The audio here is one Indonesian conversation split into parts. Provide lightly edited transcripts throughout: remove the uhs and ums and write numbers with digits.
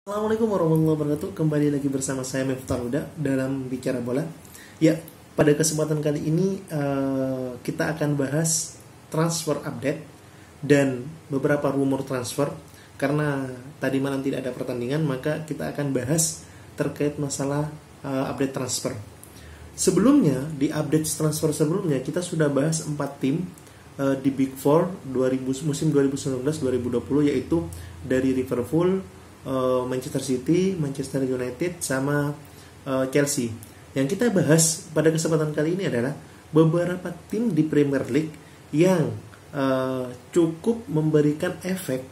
Assalamualaikum warahmatullahi wabarakatuh. Kembali lagi bersama saya Miftah Huda dalam Bicara Bola. Ya, pada kesempatan kali ini kita akan bahas transfer update dan beberapa rumor transfer. Karena tadi malam tidak ada pertandingan, maka kita akan bahas terkait masalah update transfer. Sebelumnya, di update transfer sebelumnya kita sudah bahas 4 tim di Big Four musim 2019-2020, yaitu dari Liverpool, Manchester City, Manchester United, sama Chelsea. Yang kita bahas pada kesempatan kali ini adalah beberapa tim di Premier League yang cukup memberikan efek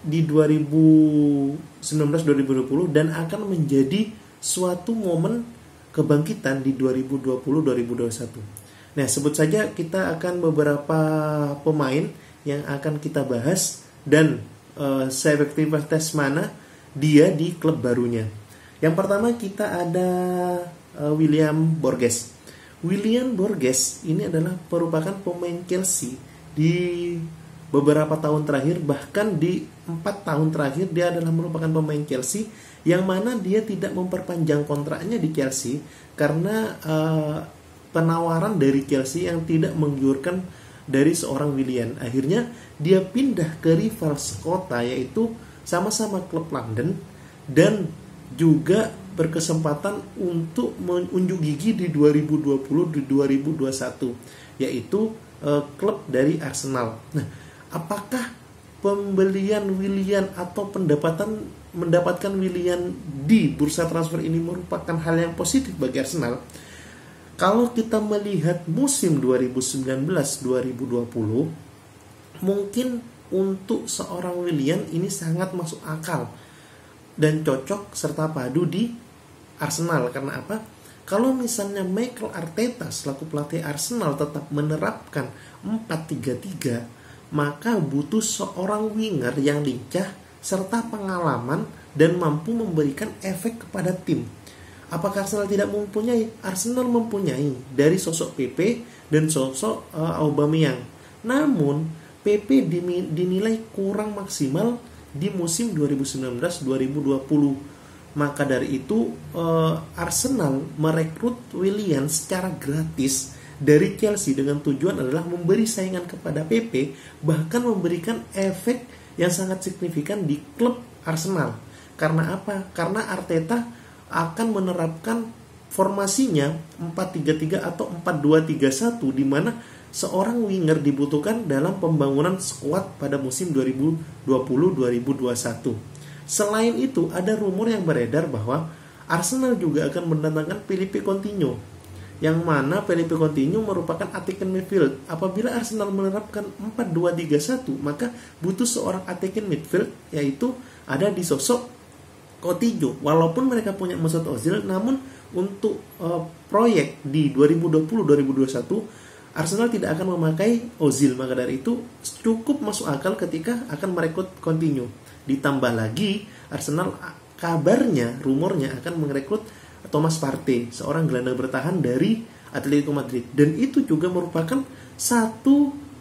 di 2019-2020 dan akan menjadi suatu momen kebangkitan di 2020-2021. Nah, sebut saja kita akan beberapa pemain yang akan kita bahas dan seefektivitas mana dia di klub barunya. Yang pertama kita ada William Borges. William Borges ini adalah merupakan pemain Chelsea di beberapa tahun terakhir, bahkan di 4 tahun terakhir dia adalah merupakan pemain Chelsea yang mana dia tidak memperpanjang kontraknya di Chelsea karena penawaran dari Chelsea yang tidak menggiurkan dari seorang Willian. Akhirnya dia pindah ke rival sekota, yaitu sama-sama klub London, dan juga berkesempatan untuk menunjuk gigi di 2020-2021, yaitu klub dari Arsenal. Nah, apakah pembelian Willian atau mendapatkan Willian di bursa transfer ini merupakan hal yang positif bagi Arsenal? Kalau kita melihat musim 2019-2020, mungkin untuk seorang Willian ini sangat masuk akal dan cocok serta padu di Arsenal. Karena apa? Kalau misalnya Mikel Arteta selaku pelatih Arsenal tetap menerapkan 4-3-3, maka butuh seorang winger yang lincah serta pengalaman dan mampu memberikan efek kepada tim. Apakah Arsenal tidak mempunyai? Arsenal mempunyai dari sosok PP dan sosok Aubameyang. Namun PP dinilai kurang maksimal di musim 2019-2020. Maka dari itu Arsenal merekrut Willian secara gratis dari Chelsea dengan tujuan adalah memberi saingan kepada PP, bahkan memberikan efek yang sangat signifikan di klub Arsenal. Karena apa? Karena Arteta akan menerapkan formasinya 4-3-3 atau 4-2-3-1, di mana seorang winger dibutuhkan dalam pembangunan skuad pada musim 2020-2021. Selain itu, ada rumor yang beredar bahwa Arsenal juga akan mendatangkan Philippe Coutinho, yang mana Philippe Coutinho merupakan attacking midfield. Apabila Arsenal menerapkan 4-2-3-1, maka butuh seorang attacking midfield, yaitu ada di sosok Coutinho. Walaupun mereka punya Mesut Ozil, namun untuk proyek di 2020-2021 Arsenal tidak akan memakai Ozil. Maka dari itu cukup masuk akal ketika akan merekrut Coutinho. Ditambah lagi Arsenal kabarnya, rumornya akan merekrut Thomas Partey, seorang gelandang bertahan dari Atletico Madrid, dan itu juga merupakan salah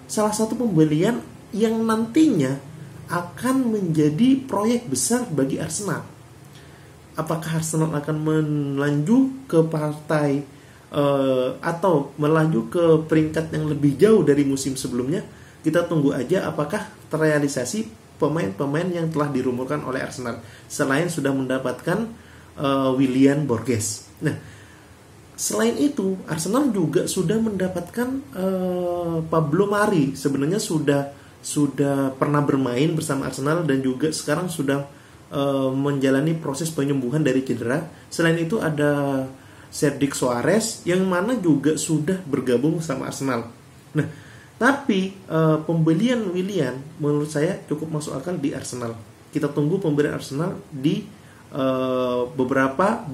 satu pembelian yang nantinya akan menjadi proyek besar bagi Arsenal. Apakah Arsenal akan melaju ke partai atau melaju ke peringkat yang lebih jauh dari musim sebelumnya? Kita tunggu aja apakah terrealisasi pemain-pemain yang telah dirumorkan oleh Arsenal selain sudah mendapatkan William Borges. Nah, selain itu Arsenal juga sudah mendapatkan Pablo Mari. Sebenarnya sudah pernah bermain bersama Arsenal dan juga sekarang sudah menjalani proses penyembuhan dari cedera. Selain itu ada Cedric Soares yang mana juga sudah bergabung sama Arsenal. Nah, tapi pembelian Willian menurut saya cukup masuk akal di Arsenal. Kita tunggu pembelian Arsenal di beberapa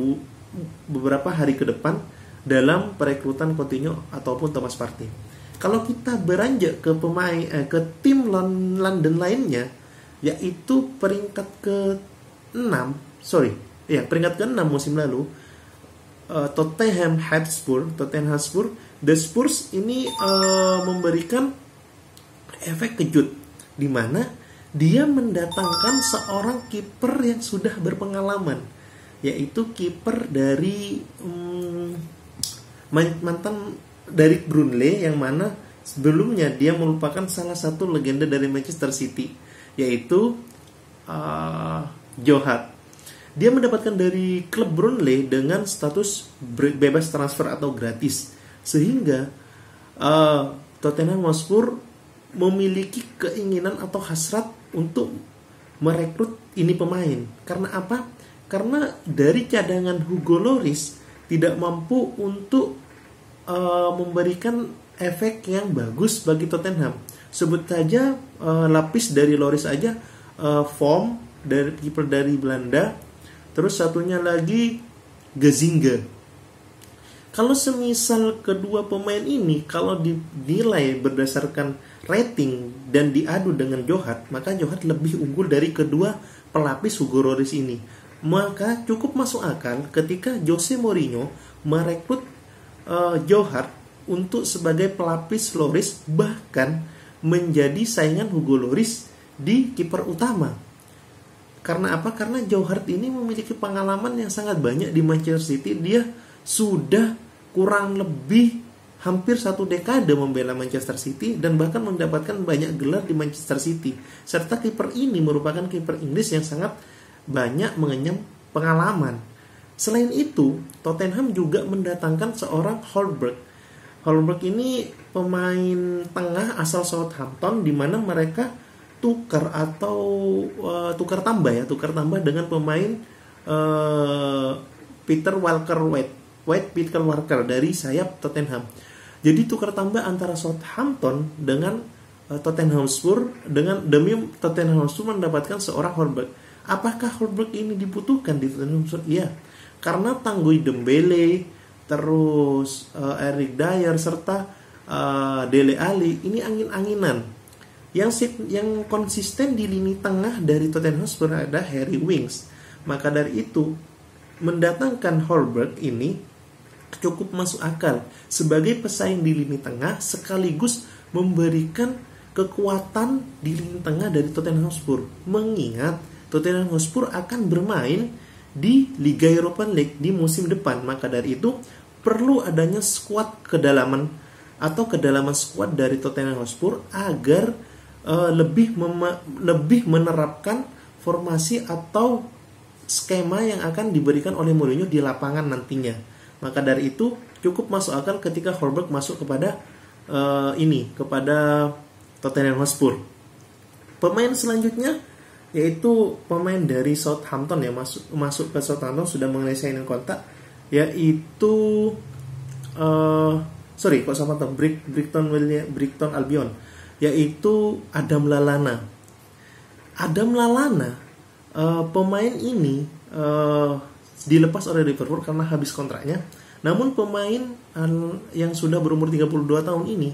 hari ke depan dalam perekrutan Coutinho ataupun Thomas Partey. Kalau kita beranjak ke tim London lainnya, yaitu peringkat ke-6 musim lalu, Tottenham Hotspur. The Spurs ini memberikan efek kejut, di mana dia mendatangkan seorang kiper yang sudah berpengalaman, yaitu kiper dari mantan dari Burnley, yang mana sebelumnya dia merupakan salah satu legenda dari Manchester City, yaitu Joe Hart. Dia mendapatkan dari klub Burnley dengan status bebas transfer atau gratis, sehingga Tottenham Hotspur memiliki keinginan atau hasrat untuk merekrut ini pemain. Karena apa? Karena dari cadangan Hugo Lloris tidak mampu untuk memberikan efek yang bagus bagi Tottenham. Sebut saja lapis dari Lloris aja, Vorm dari kiper dari Belanda, terus satunya lagi Gazzaniga. Kalau semisal kedua pemain ini kalau dinilai berdasarkan rating dan diadu dengan Joe Hart, maka Joe Hart lebih unggul dari kedua pelapis Hugo Lloris ini. Maka cukup masuk akal ketika Jose Mourinho merekrut Joe Hart untuk sebagai pelapis Lloris, bahkan menjadi saingan Hugo Lloris di kiper utama. Karena apa? Karena Joe Hart ini memiliki pengalaman yang sangat banyak di Manchester City. Dia sudah kurang lebih hampir 1 dekade membela Manchester City dan bahkan mendapatkan banyak gelar di Manchester City. Serta kiper ini merupakan kiper Inggris yang sangat banyak mengenyam pengalaman. Selain itu, Tottenham juga mendatangkan seorang Højbjerg. Højbjerg ini pemain tengah asal Southampton, di mana mereka tukar tukar tambah dengan pemain Peter Walker dari sayap Tottenham. Jadi tukar tambah antara Southampton dengan Tottenham Hotspur demi Tottenham Hotspur mendapatkan seorang Højbjerg. Apakah Højbjerg ini dibutuhkan di Tottenham Hotspur? Iya, karena Tanguy Dembele, terus Eric Dyer serta Dele Alli ini angin-anginan. Yang konsisten di lini tengah dari Tottenham Hotspur ada Harry Winks. Maka dari itu mendatangkan Højbjerg ini cukup masuk akal sebagai pesaing di lini tengah, sekaligus memberikan kekuatan di lini tengah dari Tottenham Hotspur. Mengingat Tottenham Hotspur akan bermain di Liga Europa League di musim depan, maka dari itu perlu adanya skuad kedalaman skuad dari Tottenham Hotspur agar lebih menerapkan formasi atau skema yang akan diberikan oleh Mourinho di lapangan nantinya. Maka dari itu cukup masuk akal ketika Højbjerg masuk kepada Tottenham Hotspur. Pemain selanjutnya yaitu pemain dari Southampton ya, masuk ke Southampton sudah mengenai signing kontrak, yaitu Brighton Albion, yaitu Adam Lallana. Pemain ini dilepas oleh Liverpool karena habis kontraknya. Namun pemain yang sudah berumur 32 tahun ini,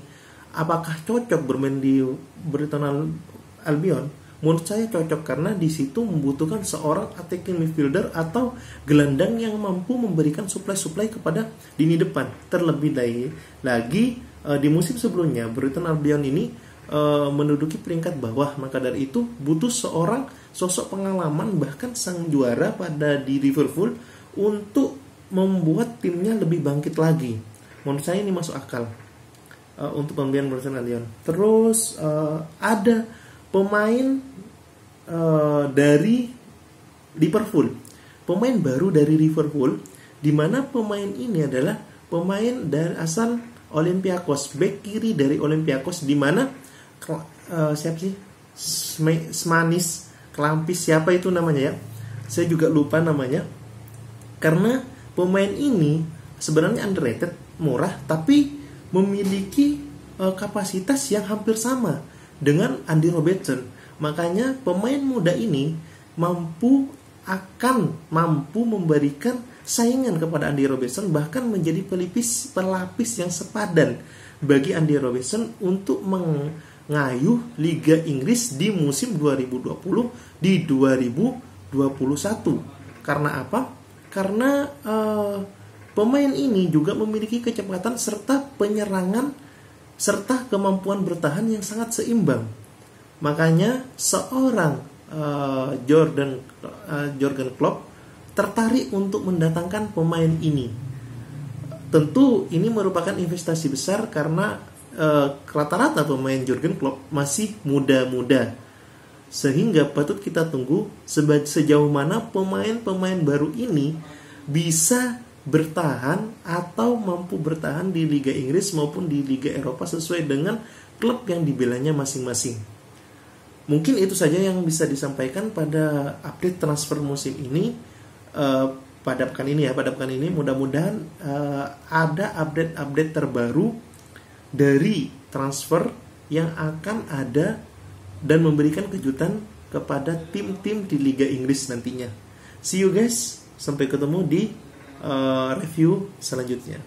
apakah cocok bermain di Brighton Albion? Menurut saya cocok, karena di situ membutuhkan seorang attacking midfielder atau gelandang yang mampu memberikan supply kepada lini depan. Terlebih lagi di musim sebelumnya Brighton Albion ini menduduki peringkat bawah, maka dari itu butuh seorang sosok pengalaman, bahkan sang juara di Liverpool, untuk membuat timnya lebih bangkit lagi. Menurut saya ini masuk akal untuk pembelian Brighton Albion. Terus ada pemain dari Liverpool, pemain baru dari Liverpool, di mana pemain ini adalah pemain dari asal Olympiakos, bek kiri dari Olympiakos, di mana siapa sih? Smanis Klampis, siapa itu namanya ya? Saya juga lupa namanya. Karena pemain ini sebenarnya underrated, murah, tapi memiliki kapasitas yang hampir sama dengan Andy Robertson. Makanya pemain muda ini mampu memberikan saingan kepada Andy Robertson, bahkan menjadi pelapis yang sepadan bagi Andy Robertson untuk mengayuh Liga Inggris di musim 2020 di 2021. Karena apa? Karena pemain ini juga memiliki kecepatan serta penyerangan serta kemampuan bertahan yang sangat seimbang. Makanya seorang Jurgen Klopp tertarik untuk mendatangkan pemain ini. Tentu ini merupakan investasi besar karena rata-rata pemain Jurgen Klopp masih muda-muda. Sehingga patut kita tunggu sejauh mana pemain-pemain baru ini bisa bertahan atau mampu bertahan di Liga Inggris maupun di Liga Eropa sesuai dengan klub yang dibelanya masing-masing. Mungkin itu saja yang bisa disampaikan pada update transfer musim ini. Pada pekan ini mudah-mudahan ada update terbaru dari transfer yang akan ada dan memberikan kejutan kepada tim-tim di Liga Inggris nantinya. See you guys, sampai ketemu di review selanjutnya.